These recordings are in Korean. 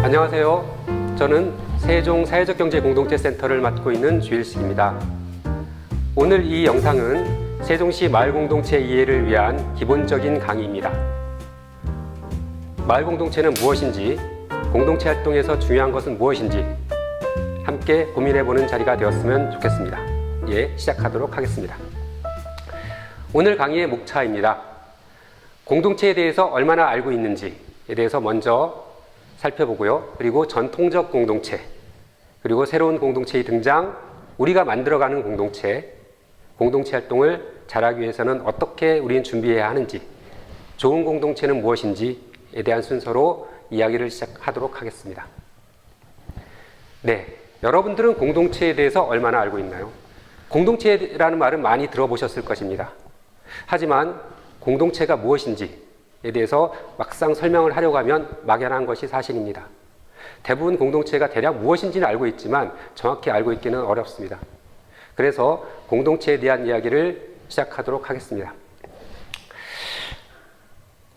안녕하세요. 저는 세종 사회적경제공동체센터를 맡고 있는 주일식입니다. 오늘 이 영상은 세종시 마을공동체 이해를 위한 기본적인 강의입니다. 마을공동체는 무엇인지, 공동체 활동에서 중요한 것은 무엇인지 함께 고민해보는 자리가 되었으면 좋겠습니다. 시작하도록 하겠습니다. 오늘 강의의 목차입니다. 공동체에 대해서 얼마나 알고 있는지에 대해서 먼저 살펴보고요. 그리고 전통적 공동체, 그리고 새로운 공동체의 등장, 우리가 만들어가는 공동체 활동을 잘하기 위해서는 어떻게 우리는 준비해야 하는지, 좋은 공동체는 무엇인지에 대한 순서로 이야기를 시작하도록 하겠습니다. 여러분들은 공동체에 대해서 얼마나 알고 있나요? 공동체라는 말은 많이 들어보셨을 것입니다. 하지만 공동체가 무엇인지에 대해서 막상 설명을 하려고 하면 막연한 것이 사실입니다. 대부분 공동체가 대략 무엇인지는 알고 있지만 정확히 알고 있기는 어렵습니다. 그래서 공동체에 대한 이야기를 시작하도록 하겠습니다.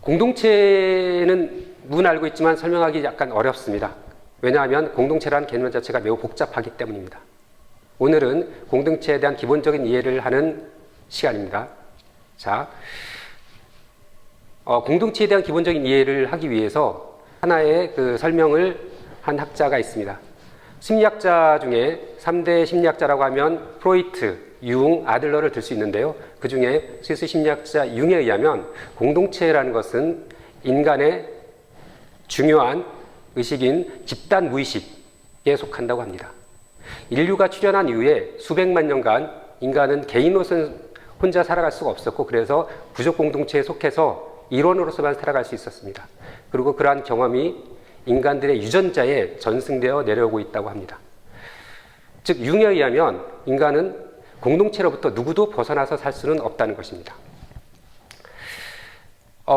공동체는 문 알고 있지만 설명하기 약간 어렵습니다. 왜냐하면 공동체라는 개념 자체가 매우 복잡하기 때문입니다. 오늘은 공동체에 대한 기본적인 이해를 하는 시간입니다. 공동체에 대한 기본적인 이해를 하기 위해서 하나의 설명을 한 학자가 있습니다. 심리학자 중에 3대 심리학자라고 하면 프로이트, 융, 아들러를 들 수 있는데요. 그 중에 스위스 심리학자 융에 의하면 공동체라는 것은 인간의 중요한 의식인 집단 무의식에 속한다고 합니다. 인류가 출현한 이후에 수백만 년간 인간은 개인으로서는 혼자 살아갈 수가 없었고, 그래서 부족 공동체에 속해서 일원으로서만 살아갈 수 있었습니다. 그리고 그러한 경험이 인간들의 유전자에 전승되어 내려오고 있다고 합니다. 즉, 융에 의하면 인간은 공동체로부터 누구도 벗어나서 살 수는 없다는 것입니다.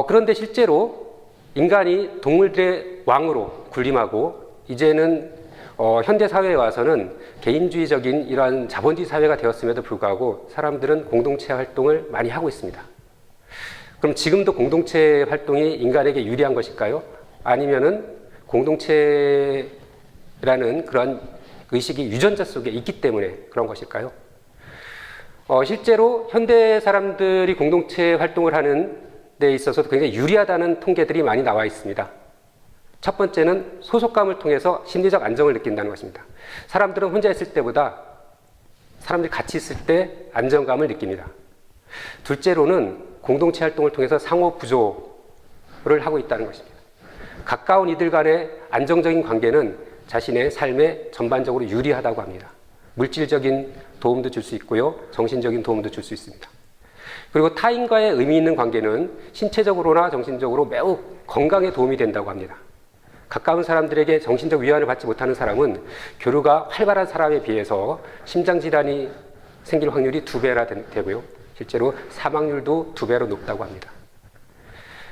그런데 실제로 인간이 동물들의 왕으로 군림하고 이제는 현대 사회에 와서는 개인주의적인 이러한 자본주의 사회가 되었음에도 불구하고 사람들은 공동체 활동을 많이 하고 있습니다. 그럼 지금도 공동체 활동이 인간에게 유리한 것일까요? 아니면은 공동체라는 그런 의식이 유전자 속에 있기 때문에 그런 것일까요? 실제로 현대 사람들이 공동체 활동을 하는 데 있어서 굉장히 유리하다는 통계들이 많이 나와 있습니다. 첫 번째는 소속감을 통해서 심리적 안정을 느낀다는 것입니다. 사람들은 혼자 있을 때보다 사람들이 같이 있을 때 안정감을 느낍니다. 둘째로는 공동체 활동을 통해서 상호 부조를 하고 있다는 것입니다. 가까운 이들 간의 안정적인 관계는 자신의 삶에 전반적으로 유리하다고 합니다. 물질적인 도움도 줄 수 있고요, 정신적인 도움도 줄 수 있습니다. 그리고 타인과의 의미 있는 관계는 신체적으로나 정신적으로 매우 건강에 도움이 된다고 합니다. 가까운 사람들에게 정신적 위안을 받지 못하는 사람은 교류가 활발한 사람에 비해서 심장질환이 생길 확률이 2배나 되고요, 실제로 사망률도 2배로 높다고 합니다.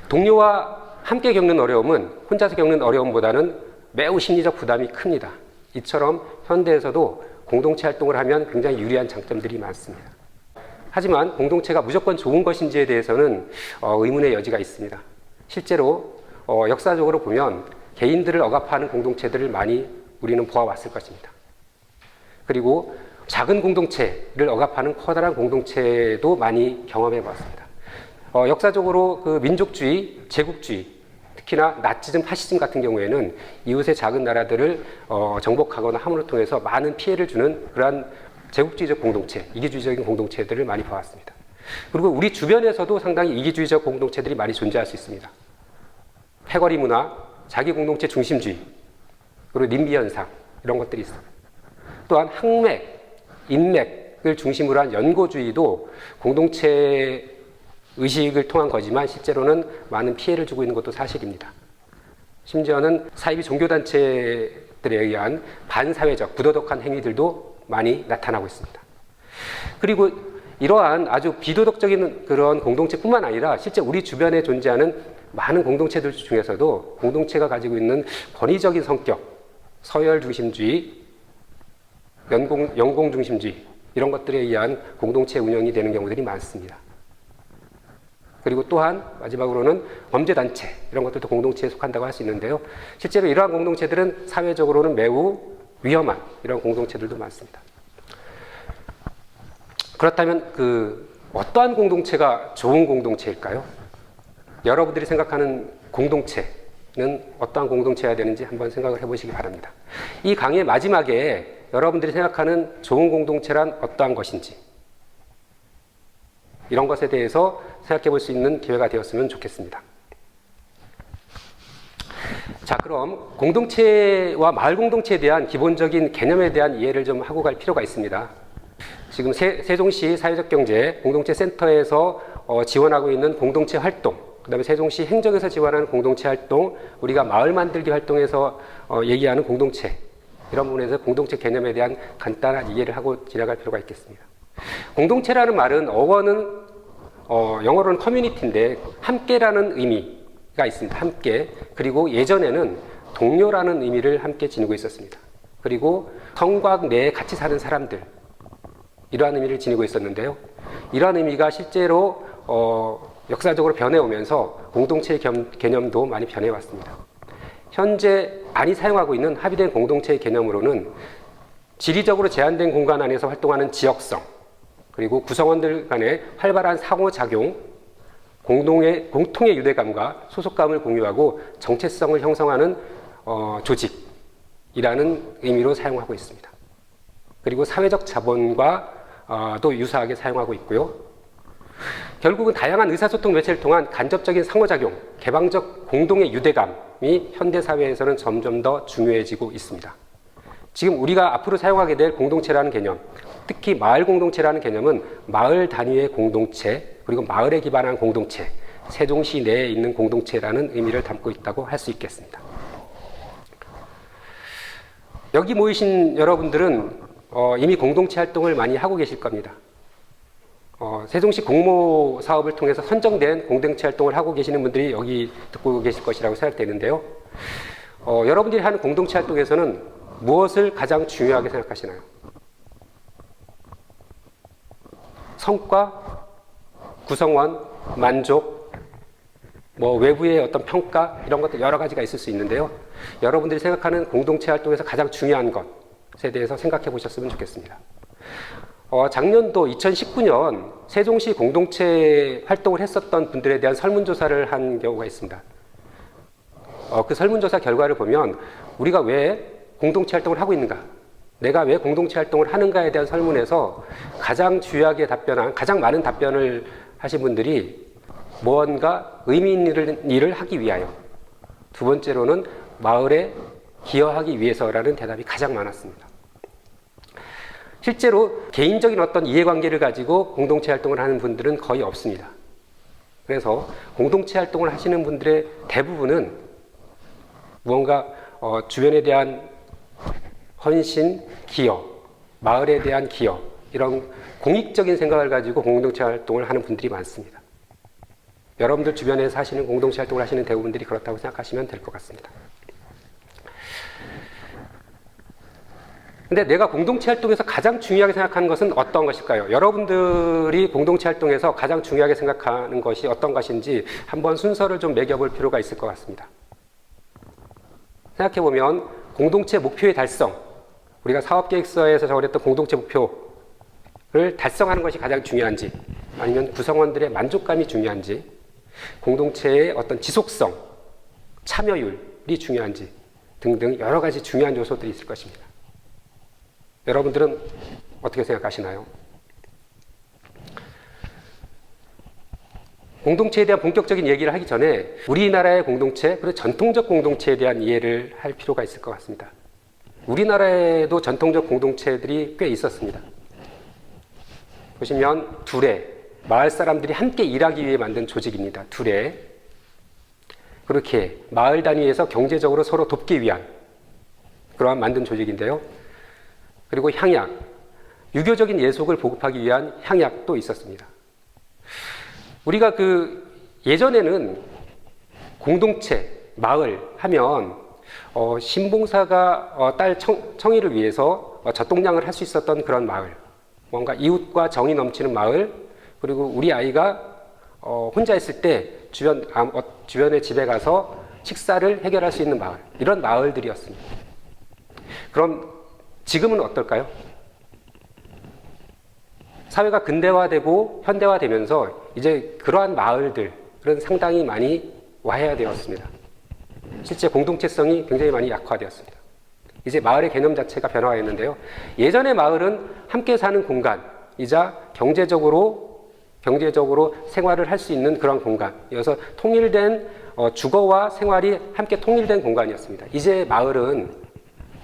동료와 함께 겪는 어려움은 혼자서 겪는 어려움보다는 매우 심리적 부담이 큽니다. 이처럼 현대에서도 공동체 활동을 하면 굉장히 유리한 장점들이 많습니다. 하지만 공동체가 무조건 좋은 것인지에 대해서는 의문의 여지가 있습니다. 실제로 역사적으로 보면 개인들을 억압하는 공동체들을 많이 우리는 보아왔을 것입니다. 그리고 작은 공동체를 억압하는 커다란 공동체도 많이 경험해 봤습니다. 역사적으로 그 민족주의, 제국주의, 특히나 나치즘, 파시즘 같은 경우에는 이웃의 작은 나라들을 정복하거나 함으로 통해서 많은 피해를 주는 그러한 제국주의적 공동체, 이기주의적인 공동체들을 많이 봐왔습니다. 그리고 우리 주변에서도 상당히 이기주의적 공동체들이 많이 존재할 수 있습니다. 패거리 문화, 자기 공동체 중심주의, 그리고 님비 현상, 이런 것들이 있습니다. 또한 항맥, 인맥을 중심으로 한 연고주의도 공동체 의식을 통한 거지만 실제로는 많은 피해를 주고 있는 것도 사실입니다. 심지어는 사이비 종교단체들에 의한 반사회적, 부도덕한 행위들도 많이 나타나고 있습니다. 그리고 이러한 아주 비도덕적인 그런 공동체뿐만 아니라 실제 우리 주변에 존재하는 많은 공동체들 중에서도 공동체가 가지고 있는 권위적인 성격, 서열 중심주의, 연공 중심주의, 이런 것들에 의한 공동체 운영이 되는 경우들이 많습니다. 그리고 또한 마지막으로는 범죄단체, 이런 것들도 공동체에 속한다고 할 수 있는데요. 실제로 이러한 공동체들은 사회적으로는 매우 위험한 이런 공동체들도 많습니다. 그렇다면 어떠한 공동체가 좋은 공동체일까요? 여러분들이 생각하는 공동체는 어떠한 공동체여야 되는지 한번 생각을 해보시기 바랍니다. 이 강의 마지막에 여러분들이 생각하는 좋은 공동체란 어떠한 것인지, 이런 것에 대해서 생각해 볼 수 있는 기회가 되었으면 좋겠습니다. 자, 그럼 공동체와 마을 공동체에 대한 기본적인 개념에 대한 이해를 좀 하고 갈 필요가 있습니다. 지금 세종시 사회적경제 공동체 센터에서 지원하고 있는 공동체 활동, 그 다음에 세종시 행정에서 지원하는 공동체 활동, 우리가 마을 만들기 활동에서 얘기하는 공동체, 이런 부분에서 공동체 개념에 대한 간단한 이해를 하고 지나갈 필요가 있겠습니다. 공동체라는 말은 어원은 영어로는 커뮤니티인데 함께라는 의미가 있습니다. 함께. 그리고 예전에는 동료라는 의미를 함께 지니고 있었습니다. 그리고 성곽 내에 같이 사는 사람들, 이러한 의미를 지니고 있었는데요. 이러한 의미가 실제로 역사적으로 변해오면서 공동체의 개념도 많이 변해왔습니다. 현재 많이 사용하고 있는 합의된 공동체의 개념으로는 지리적으로 제한된 공간 안에서 활동하는 지역성, 그리고 구성원들 간의 활발한 상호작용, 공통의 유대감과 소속감을 공유하고 정체성을 형성하는 조직이라는 의미로 사용하고 있습니다. 그리고 사회적 자본과 또 유사하게 사용하고 있고요. 결국은 다양한 의사소통 매체를 통한 간접적인 상호작용, 개방적 공동의 유대감이 현대사회에서는 점점 더 중요해지고 있습니다. 지금 우리가 앞으로 사용하게 될 공동체라는 개념, 특히 마을 공동체라는 개념은 마을 단위의 공동체, 그리고 마을에 기반한 공동체, 세종시 내에 있는 공동체라는 의미를 담고 있다고 할 수 있겠습니다. 여기 모이신 여러분들은 이미 공동체 활동을 많이 하고 계실 겁니다. 세종시 공모 사업을 통해서 선정된 공동체 활동을 하고 계시는 분들이 여기 듣고 계실 것이라고 생각되는데요. 여러분들이 하는 공동체 활동에서는 무엇을 가장 중요하게 생각하시나요? 성과, 구성원, 만족, 외부의 어떤 평가, 이런 것들 여러 가지가 있을 수 있는데요. 여러분들이 생각하는 공동체 활동에서 가장 중요한 것에 대해서 생각해 보셨으면 좋겠습니다. 작년도 2019년 세종시 공동체 활동을 했었던 분들에 대한 설문조사를 한 경우가 있습니다. 그 설문조사 결과를 보면 우리가 왜 공동체 활동을 하고 있는가, 내가 왜 공동체 활동을 하는가에 대한 설문에서 가장 주요하게 가장 많은 답변을 하신 분들이 무언가 의미 있는 일을 하기 위하여, 두 번째로는 마을에 기여하기 위해서라는 대답이 가장 많았습니다. 실제로 개인적인 어떤 이해관계를 가지고 공동체 활동을 하는 분들은 거의 없습니다. 그래서 공동체 활동을 하시는 분들의 대부분은 무언가 주변에 대한 헌신, 기여, 마을에 대한 기여, 이런 공익적인 생각을 가지고 공동체 활동을 하는 분들이 많습니다. 여러분들 주변에서 하시는 공동체 활동을 하시는 대부분들이 그렇다고 생각하시면 될 것 같습니다. 근데 내가 공동체 활동에서 가장 중요하게 생각하는 것은 어떤 것일까요? 여러분들이 공동체 활동에서 가장 중요하게 생각하는 것이 어떤 것인지 한번 순서를 좀 매겨볼 필요가 있을 것 같습니다. 생각해보면 공동체 목표의 달성, 우리가 사업계획서에서 적어냈던 공동체 목표를 달성하는 것이 가장 중요한지, 아니면 구성원들의 만족감이 중요한지, 공동체의 어떤 지속성, 참여율이 중요한지 등등 여러 가지 중요한 요소들이 있을 것입니다. 여러분들은 어떻게 생각하시나요? 공동체에 대한 본격적인 얘기를 하기 전에 우리나라의 공동체, 그리고 전통적 공동체에 대한 이해를 할 필요가 있을 것 같습니다. 우리나라에도 전통적 공동체들이 꽤 있었습니다. 보시면 두레, 마을 사람들이 함께 일하기 위해 만든 조직입니다. 두레. 그렇게 마을 단위에서 경제적으로 서로 돕기 위한 그러한 만든 조직인데요. 그리고 향약, 유교적인 예속을 보급하기 위한 향약도 있었습니다. 우리가 예전에는 공동체, 마을 하면 신봉사가 딸 청이를 위해서 젖동량을 할 수 있었던 그런 마을, 뭔가 이웃과 정이 넘치는 마을, 그리고 우리 아이가 혼자 있을 때 주변의 집에 가서 식사를 해결할 수 있는 마을, 이런 마을들이었습니다. 그럼 지금은 어떨까요? 사회가 근대화되고 현대화되면서 이제 그러한 마을들은 상당히 많이 와해되었습니다. 실제 공동체성이 굉장히 많이 약화되었습니다. 이제 마을의 개념 자체가 변화했는데요. 예전의 마을은 함께 사는 공간이자 경제적으로 생활을 할 수 있는 그런 공간이어서 통일된 주거와 생활이 함께 통일된 공간이었습니다. 이제 마을은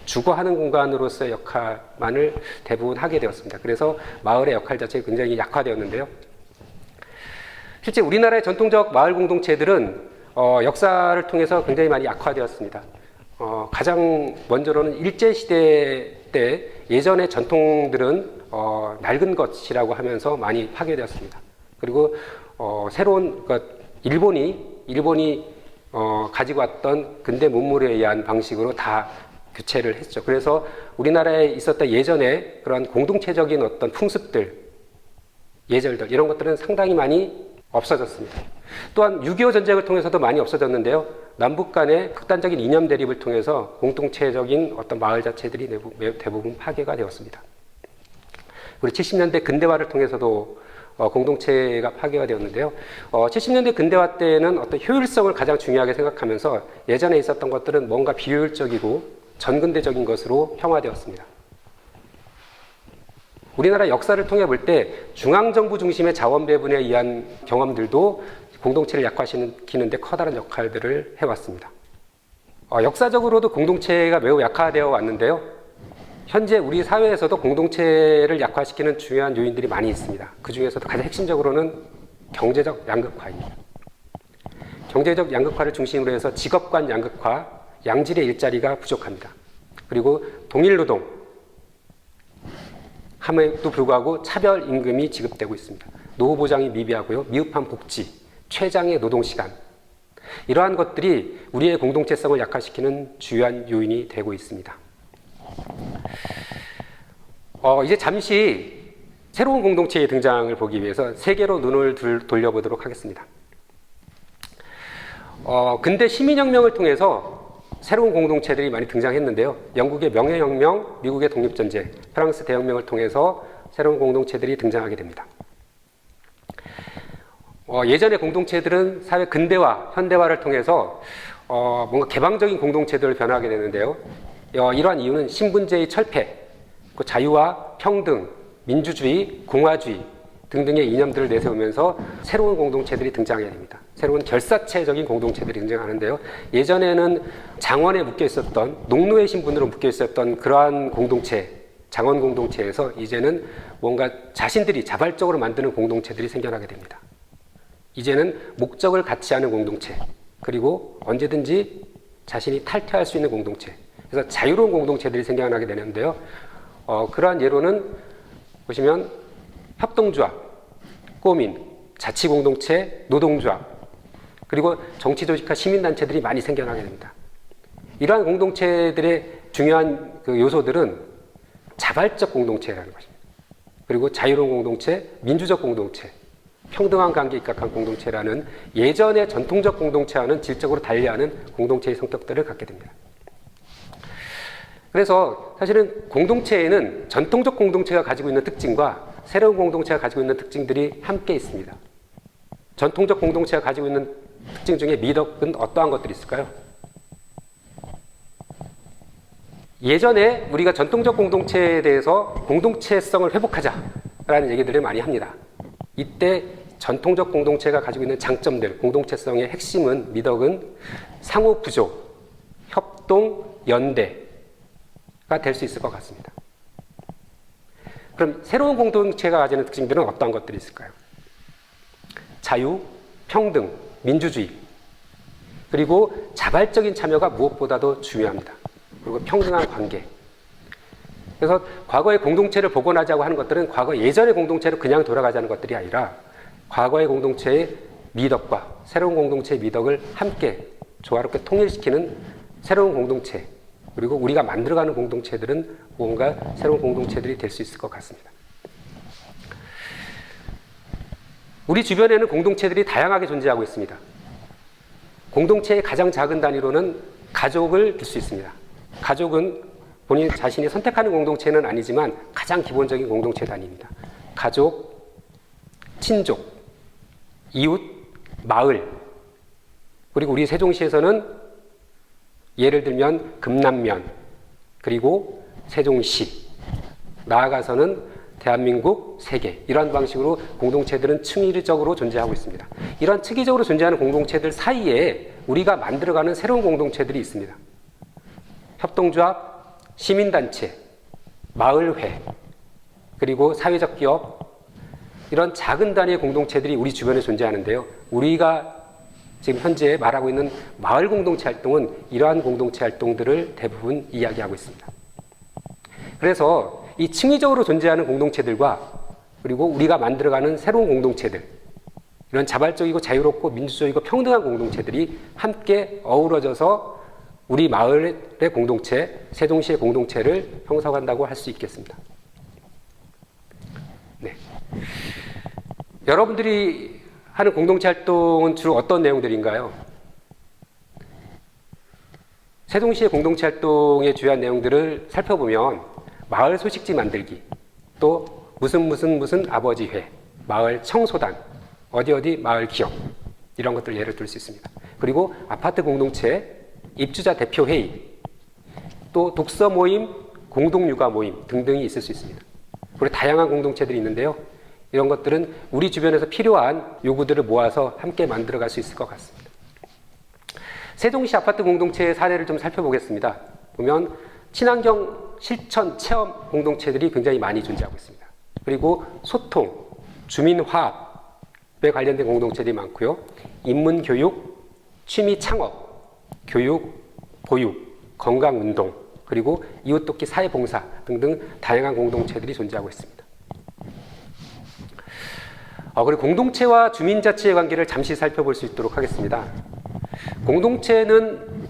주거하는 공간으로서의 역할만을 대부분 하게 되었습니다. 그래서 마을의 역할 자체가 굉장히 약화되었는데요. 실제 우리나라의 전통적 마을 공동체들은 역사를 통해서 굉장히 많이 약화되었습니다. 가장 먼저로는 일제시대 때 예전의 전통들은 낡은 것이라고 하면서 많이 파괴되었습니다. 그리고 새로운 일본이 가지고 왔던 근대 문물에 의한 방식으로 다 교체를 했죠. 그래서 우리나라에 있었던 예전에 그런 공동체적인 어떤 풍습들, 예절들 이런 것들은 상당히 많이 없어졌습니다. 또한 6.25 전쟁을 통해서도 많이 없어졌는데요. 남북 간의 극단적인 이념 대립을 통해서 공동체적인 어떤 마을 자체들이 대부분 파괴가 되었습니다. 그리고 70년대 근대화를 통해서도 공동체가 파괴가 되었는데요. 70년대 근대화 때는 어떤 효율성을 가장 중요하게 생각하면서 예전에 있었던 것들은 뭔가 비효율적이고 전근대적인 것으로 평화되었습니다. 우리나라 역사를 통해 볼 때 중앙정부 중심의 자원 배분에 의한 경험들도 공동체를 약화시키는 데 커다란 역할들을 해왔습니다. 역사적으로도 공동체가 매우 약화되어 왔는데요. 현재 우리 사회에서도 공동체를 약화시키는 중요한 요인들이 많이 있습니다. 그 중에서도 가장 핵심적으로는 경제적 양극화입니다. 경제적 양극화를 중심으로 해서 직업 간 양극화, 양질의 일자리가 부족합니다. 그리고 동일 노동, 함에도 불구하고 차별 임금이 지급되고 있습니다. 노후 보장이 미비하고요. 미흡한 복지, 최장의 노동 시간, 이러한 것들이 우리의 공동체성을 약화시키는 주요한 요인이 되고 있습니다. 이제 잠시 새로운 공동체의 등장을 보기 위해서 세계로 눈을 돌려보도록 하겠습니다. 근대 시민혁명을 통해서 새로운 공동체들이 많이 등장했는데요. 영국의 명예혁명, 미국의 독립전쟁, 프랑스 대혁명을 통해서 새로운 공동체들이 등장하게 됩니다. 예전의 공동체들은 사회 근대화, 현대화를 통해서 뭔가 개방적인 공동체들을 변화하게 되는데요. 이러한 이유는 신분제의 철폐, 자유와 평등, 민주주의, 공화주의 등등의 이념들을 내세우면서 새로운 공동체들이 등장하게 됩니다. 새로운 결사체적인 공동체들이 등장하는데요. 예전에는 장원에 묶여 있었던, 농노의 신분으로 묶여 있었던 그러한 공동체, 장원 공동체에서 이제는 뭔가 자신들이 자발적으로 만드는 공동체들이 생겨나게 됩니다. 이제는 목적을 같이 하는 공동체, 그리고 언제든지 자신이 탈퇴할 수 있는 공동체, 그래서 자유로운 공동체들이 생겨나게 되는데요. 그러한 예로는 보시면 협동조합, 꼬민, 자치공동체, 노동조합, 그리고 정치조직화 시민단체들이 많이 생겨나게 됩니다. 이러한 공동체들의 중요한 요소들은 자발적 공동체라는 것입니다. 그리고 자유로운 공동체, 민주적 공동체, 평등한 관계에 입각한 공동체라는 예전의 전통적 공동체와는 질적으로 달리하는 공동체의 성격들을 갖게 됩니다. 그래서 사실은 공동체에는 전통적 공동체가 가지고 있는 특징과 새로운 공동체가 가지고 있는 특징들이 함께 있습니다. 전통적 공동체가 가지고 있는 특징 중에 미덕은 어떠한 것들이 있을까요? 예전에 우리가 전통적 공동체에 대해서 공동체성을 회복하자라는 얘기들을 많이 합니다. 이때 전통적 공동체가 가지고 있는 장점들, 공동체성의 핵심은, 미덕은 상호 부조, 협동, 연대가 될 수 있을 것 같습니다. 그럼 새로운 공동체가 가지는 특징들은 어떤 것들이 있을까요? 자유, 평등, 민주주의, 그리고 자발적인 참여가 무엇보다도 중요합니다. 그리고 평등한 관계. 그래서 과거의 공동체를 복원하자고 하는 것들은 과거 예전의 공동체로 그냥 돌아가자는 것들이 아니라 과거의 공동체의 미덕과 새로운 공동체의 미덕을 함께 조화롭게 통일시키는 새로운 공동체, 그리고 우리가 만들어가는 공동체들은 뭔가 새로운 공동체들이 될 수 있을 것 같습니다. 우리 주변에는 공동체들이 다양하게 존재하고 있습니다. 공동체의 가장 작은 단위로는 가족을 들 수 있습니다. 가족은 본인 자신이 선택하는 공동체는 아니지만 가장 기본적인 공동체 단위입니다. 가족, 친족, 이웃, 마을, 그리고 우리 세종시에서는 예를 들면 금남면, 그리고 세종시, 나아가서는 대한민국, 세계, 이러한 방식으로 공동체들은 층위적으로 존재하고 있습니다. 이러한 층위적으로 존재하는 공동체들 사이에 우리가 만들어가는 새로운 공동체들이 있습니다. 협동조합, 시민단체, 마을회, 그리고 사회적 기업, 이런 작은 단위의 공동체들이 우리 주변에 존재하는데요. 우리가 지금 현재 말하고 있는 마을 공동체 활동은 이러한 공동체 활동들을 대부분 이야기하고 있습니다. 그래서 이 층위적으로 존재하는 공동체들과 그리고 우리가 만들어가는 새로운 공동체들, 이런 자발적이고 자유롭고 민주적이고 평등한 공동체들이 함께 어우러져서 우리 마을의 공동체, 세종시의 공동체를 형성한다고 할 수 있겠습니다. 네. 여러분들이 하는 공동체 활동은 주로 어떤 내용들인가요? 세종시의 공동체 활동의 주요한 내용들을 살펴보면 마을 소식지 만들기, 또 무슨 아버지회, 마을 청소단, 어디 마을 기업, 이런 것들 예를 들 수 있습니다. 그리고 아파트 공동체, 입주자 대표 회의, 또 독서 모임, 공동육아 모임 등등이 있을 수 있습니다. 그리고 다양한 공동체들이 있는데요. 이런 것들은 우리 주변에서 필요한 요구들을 모아서 함께 만들어갈 수 있을 것 같습니다. 세종시 아파트 공동체의 사례를 좀 살펴보겠습니다. 보면 친환경 실천 체험 공동체들이 굉장히 많이 존재하고 있습니다. 그리고 소통, 주민화합에 관련된 공동체들이 많고요. 인문교육, 취미 창업, 교육, 보육, 건강운동, 그리고 이웃돕기 사회봉사 등등 다양한 공동체들이 존재하고 있습니다. 그리고 공동체와 주민자치의 관계를 잠시 살펴볼 수 있도록 하겠습니다. 공동체는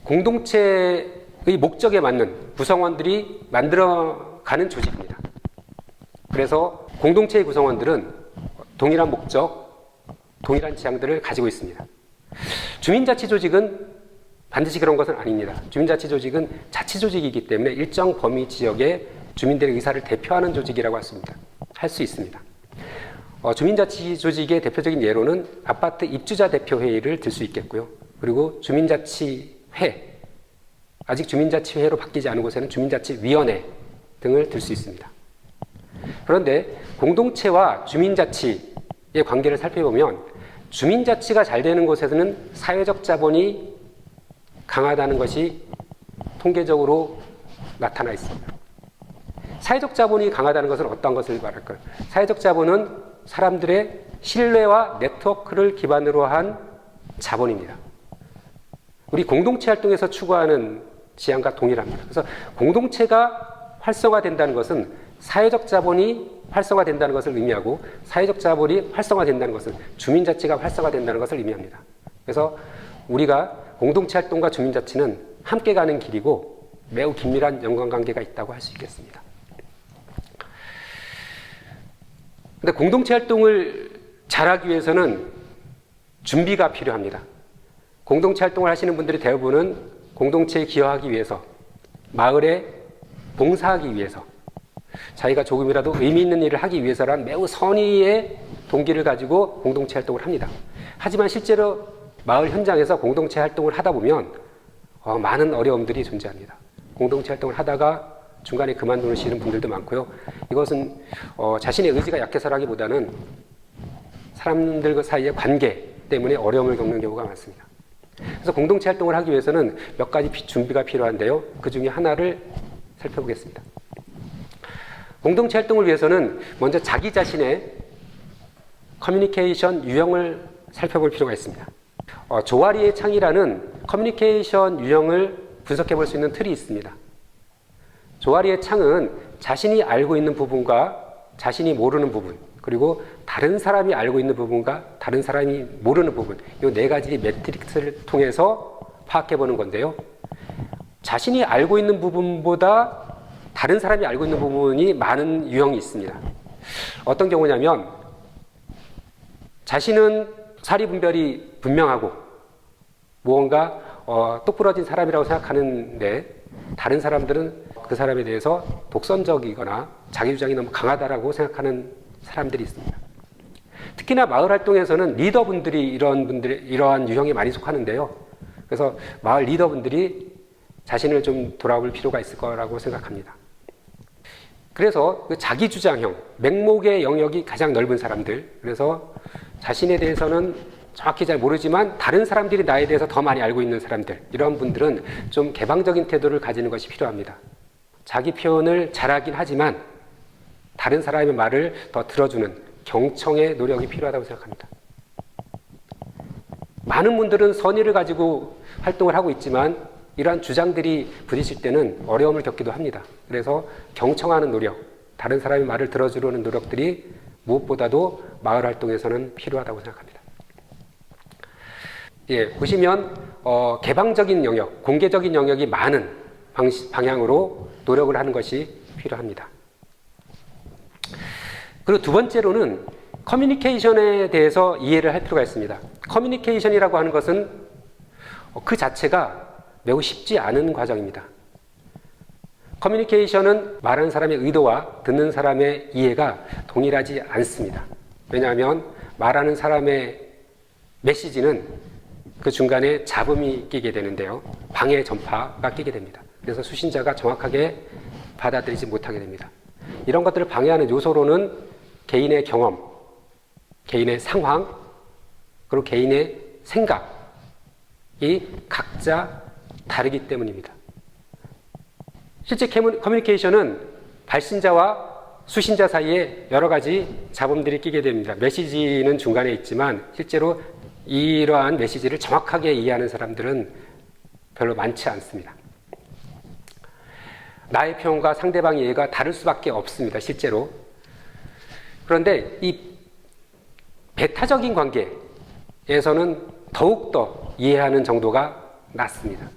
공동체의 목적에 맞는 구성원들이 만들어가는 조직입니다. 그래서 공동체의 구성원들은 동일한 목적, 동일한 지향들을 가지고 있습니다. 주민자치 조직은 반드시 그런 것은 아닙니다. 주민자치 조직은 자치 조직이기 때문에 일정 범위 지역의 주민들의 의사를 대표하는 조직이라고 할 수 있습니다. 주민자치 조직의 대표적인 예로는 아파트 입주자 대표회의를 들 수 있겠고요. 그리고 주민자치회, 아직 주민자치회로 바뀌지 않은 곳에는 주민자치위원회 등을 들 수 있습니다. 그런데 공동체와 주민자치의 관계를 살펴보면 주민자치가 잘 되는 곳에서는 사회적 자본이 강하다는 것이 통계적으로 나타나 있습니다. 사회적 자본이 강하다는 것은 어떤 것을 말할까요? 사회적 자본은 사람들의 신뢰와 네트워크를 기반으로 한 자본입니다. 우리 공동체 활동에서 추구하는 지향과 동일합니다. 그래서 공동체가 활성화된다는 것은 사회적 자본이 활성화된다는 것을 의미하고 사회적 자본이 활성화된다는 것은 주민자치가 활성화된다는 것을 의미합니다. 그래서 우리가 공동체 활동과 주민자치는 함께 가는 길이고 매우 긴밀한 연관관계가 있다고 할 수 있겠습니다. 근데 공동체 활동을 잘하기 위해서는 준비가 필요합니다. 공동체 활동을 하시는 분들이 대부분은 공동체에 기여하기 위해서, 마을에 봉사하기 위해서, 자기가 조금이라도 의미 있는 일을 하기 위해서란 매우 선의의 동기를 가지고 공동체 활동을 합니다. 하지만 실제로 마을 현장에서 공동체 활동을 하다 보면 많은 어려움들이 존재합니다. 공동체 활동을 하다가 중간에 그만두시는 분들도 많고요. 이것은 자신의 의지가 약해서라기보다는 사람들 사이의 관계 때문에 어려움을 겪는 경우가 많습니다. 그래서 공동체 활동을 하기 위해서는 몇 가지 준비가 필요한데요. 그 중에 하나를 살펴보겠습니다. 공동체 활동을 위해서는 먼저 자기 자신의 커뮤니케이션 유형을 살펴볼 필요가 있습니다. 조아리의 창이라는 커뮤니케이션 유형을 분석해 볼 수 있는 틀이 있습니다. 조아리의 창은 자신이 알고 있는 부분과 자신이 모르는 부분, 그리고 다른 사람이 알고 있는 부분과 다른 사람이 모르는 부분, 이 네 가지 매트릭스를 통해서 파악해 보는 건데요. 자신이 알고 있는 부분보다 다른 사람이 알고 있는 부분이 많은 유형이 있습니다. 어떤 경우냐면 자신은 사리분별이 분명하고 무언가 똑부러진 사람이라고 생각하는데 다른 사람들은 그 사람에 대해서 독선적이거나 자기 주장이 너무 강하다라고 생각하는 사람들이 있습니다. 특히나 마을 활동에서는 리더분들이 이러한 유형에 많이 속하는데요. 그래서 마을 리더분들이 자신을 좀 돌아볼 필요가 있을 거라고 생각합니다. 그래서 그 자기 주장형, 맹목의 영역이 가장 넓은 사람들, 그래서 자신에 대해서는 정확히 잘 모르지만 다른 사람들이 나에 대해서 더 많이 알고 있는 사람들, 이런 분들은 좀 개방적인 태도를 가지는 것이 필요합니다. 자기 표현을 잘하긴 하지만 다른 사람의 말을 더 들어주는 경청의 노력이 필요하다고 생각합니다. 많은 분들은 선의를 가지고 활동을 하고 있지만 이러한 주장들이 부딪힐 때는 어려움을 겪기도 합니다. 그래서 경청하는 노력, 다른 사람의 말을 들어주려는 노력들이 무엇보다도 마을 활동에서는 필요하다고 생각합니다. 예, 보시면 개방적인 영역, 공개적인 영역이 많은 방향으로 노력을 하는 것이 필요합니다. 그리고 두 번째로는 커뮤니케이션에 대해서 이해를 할 필요가 있습니다. 커뮤니케이션이라고 하는 것은 그 자체가 매우 쉽지 않은 과정입니다. 커뮤니케이션은 말하는 사람의 의도와 듣는 사람의 이해가 동일하지 않습니다. 왜냐하면 말하는 사람의 메시지는 그 중간에 잡음이 끼게 되는데요. 방해 전파가 끼게 됩니다. 그래서 수신자가 정확하게 받아들이지 못하게 됩니다. 이런 것들을 방해하는 요소로는 개인의 경험, 개인의 상황, 그리고 개인의 생각이 각자 다르기 때문입니다. 실제 커뮤니케이션은 발신자와 수신자 사이에 여러 가지 잡음들이 끼게 됩니다. 메시지는 중간에 있지만 실제로 이러한 메시지를 정확하게 이해하는 사람들은 별로 많지 않습니다. 나의 표현과 상대방의 이해가 다를 수밖에 없습니다. 그런데 이 배타적인 관계에서는 더욱더 이해하는 정도가 낮습니다.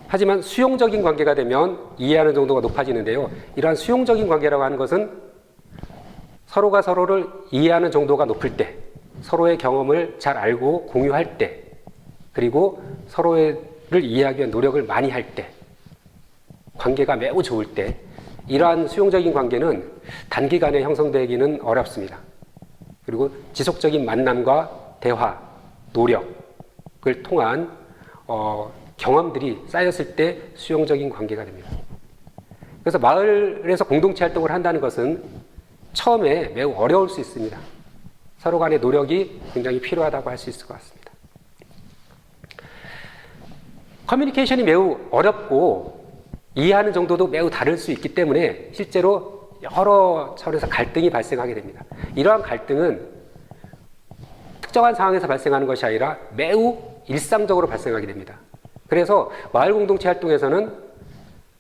하지만 수용적인 관계가 되면 이해하는 정도가 높아지는데요. 이러한 수용적인 관계라고 하는 것은 서로가 서로를 이해하는 정도가 높을 때, 서로의 경험을 잘 알고 공유할 때, 그리고 서로를 이해하기 위한 노력을 많이 할 때, 관계가 매우 좋을 때, 이러한 수용적인 관계는 단기간에 형성되기는 어렵습니다. 그리고 지속적인 만남과 대화, 노력을 통한 경험들이 쌓였을 때 수용적인 관계가 됩니다. 그래서 마을에서 공동체 활동을 한다는 것은 처음에 매우 어려울 수 있습니다. 서로 간의 노력이 굉장히 필요하다고 할 수 있을 것 같습니다. 커뮤니케이션이 매우 어렵고 이해하는 정도도 매우 다를 수 있기 때문에 실제로 여러 차원에서 갈등이 발생하게 됩니다. 이러한 갈등은 특정한 상황에서 발생하는 것이 아니라 매우 일상적으로 발생하게 됩니다. 그래서 마을 공동체 활동에서는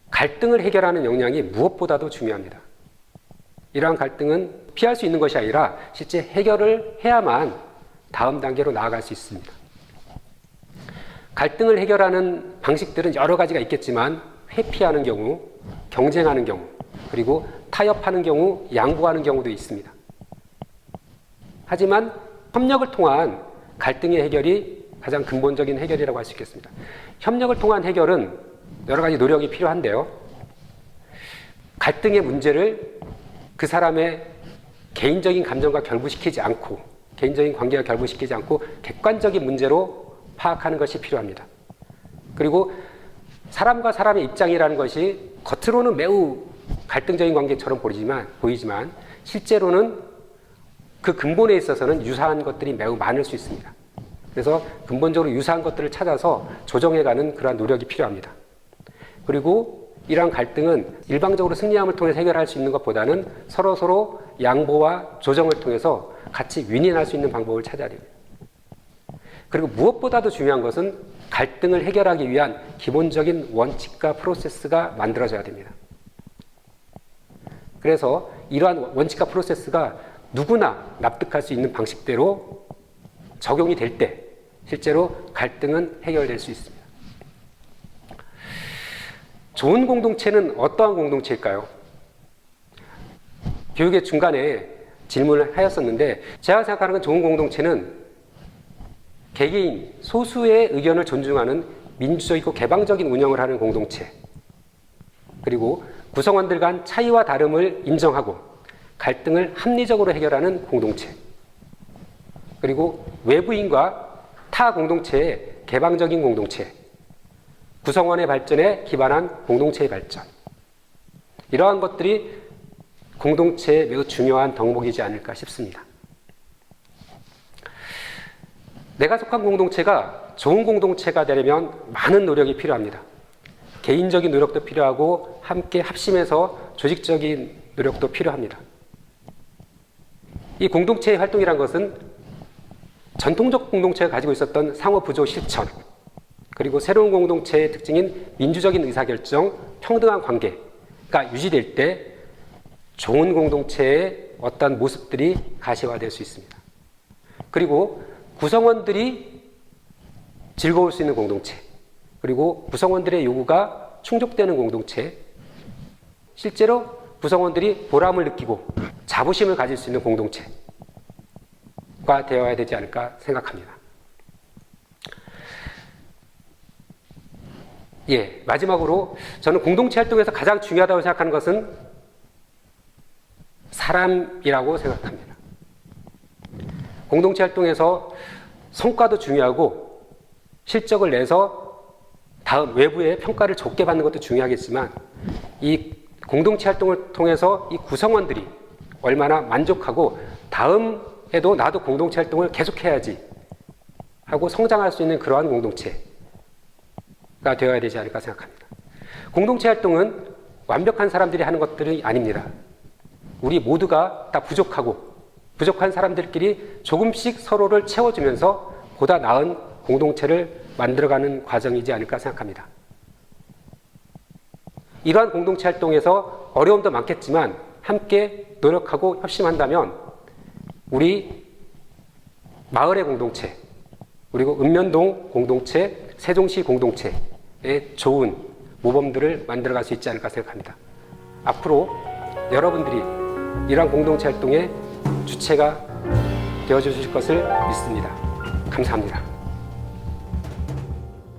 갈등을 해결하는 역량이 무엇보다도 중요합니다. 이러한 갈등은 피할 수 있는 것이 아니라 실제 해결을 해야만 다음 단계로 나아갈 수 있습니다. 갈등을 해결하는 방식들은 여러 가지가 있겠지만 회피하는 경우, 경쟁하는 경우, 그리고 타협하는 경우, 양보하는 경우도 있습니다. 하지만 협력을 통한 갈등의 해결이 가장 근본적인 해결이라고 할 수 있겠습니다. 협력을 통한 해결은 여러 가지 노력이 필요한데요. 갈등의 문제를 그 사람의 개인적인 감정과 결부시키지 않고, 개인적인 관계와 결부시키지 않고 객관적인 문제로 파악하는 것이 필요합니다. 그리고 사람과 사람의 입장이라는 것이 겉으로는 매우 갈등적인 관계처럼 보이지만 실제로는 그 근본에 있어서는 유사한 것들이 매우 많을 수 있습니다. 그래서 근본적으로 유사한 것들을 찾아서 조정해가는 그러한 노력이 필요합니다. 그리고 이러한 갈등은 일방적으로 승리함을 통해서 해결할 수 있는 것보다는 서로 양보와 조정을 통해서 같이 윈윈할 수 있는 방법을 찾아야 됩니다. 그리고 무엇보다도 중요한 것은 갈등을 해결하기 위한 기본적인 원칙과 프로세스가 만들어져야 됩니다. 그래서 이러한 원칙과 프로세스가 누구나 납득할 수 있는 방식대로 적용이 될 때 실제로 갈등은 해결될 수 있습니다. 좋은 공동체는 어떠한 공동체일까요? 교육의 중간에 질문을 하였었는데, 제가 생각하는 건 좋은 공동체는 개개인 소수의 의견을 존중하는 민주적이고 개방적인 운영을 하는 공동체, 그리고 구성원들 간 차이와 다름을 인정하고 갈등을 합리적으로 해결하는 공동체, 그리고 외부인과 타 공동체의 개방적인 공동체, 구성원의 발전에 기반한 공동체의 발전, 이러한 것들이 공동체의 매우 중요한 덕목이지 않을까 싶습니다. 내가 속한 공동체가 좋은 공동체가 되려면 많은 노력이 필요합니다. 개인적인 노력도 필요하고 함께 합심해서 조직적인 노력도 필요합니다. 이 공동체의 활동이란 것은 전통적 공동체가 가지고 있었던 상호 부조 실천, 그리고 새로운 공동체의 특징인 민주적인 의사결정, 평등한 관계가 유지될 때 좋은 공동체의 어떤 모습들이 가시화될 수 있습니다. 그리고 구성원들이 즐거울 수 있는 공동체, 그리고 구성원들의 요구가 충족되는 공동체, 실제로 구성원들이 보람을 느끼고 자부심을 가질 수 있는 공동체가 되어야 되지 않을까 생각합니다. 마지막으로 저는 공동체 활동에서 가장 중요하다고 생각하는 것은 사람이라고 생각합니다. 공동체 활동에서 성과도 중요하고 실적을 내서 다음 외부의 평가를 좋게 받는 것도 중요하겠지만, 이 공동체 활동을 통해서 이 구성원들이 얼마나 만족하고 다음에도 나도 공동체 활동을 계속해야지 하고 성장할 수 있는 그러한 공동체가 되어야 되지 않을까 생각합니다. 공동체 활동은 완벽한 사람들이 하는 것들이 아닙니다. 우리 모두가 다 부족한 사람들끼리 조금씩 서로를 채워주면서 보다 나은 공동체를 만들어가는 과정이지 않을까 생각합니다. 이러한 공동체 활동에서 어려움도 많겠지만 함께 노력하고 협심한다면 우리 마을의 공동체, 그리고 읍면동 공동체, 세종시 공동체의 좋은 모범들을 만들어갈 수 있지 않을까 생각합니다. 앞으로 여러분들이 이러한 공동체 활동의 주체가 되어주실 것을 믿습니다. 감사합니다.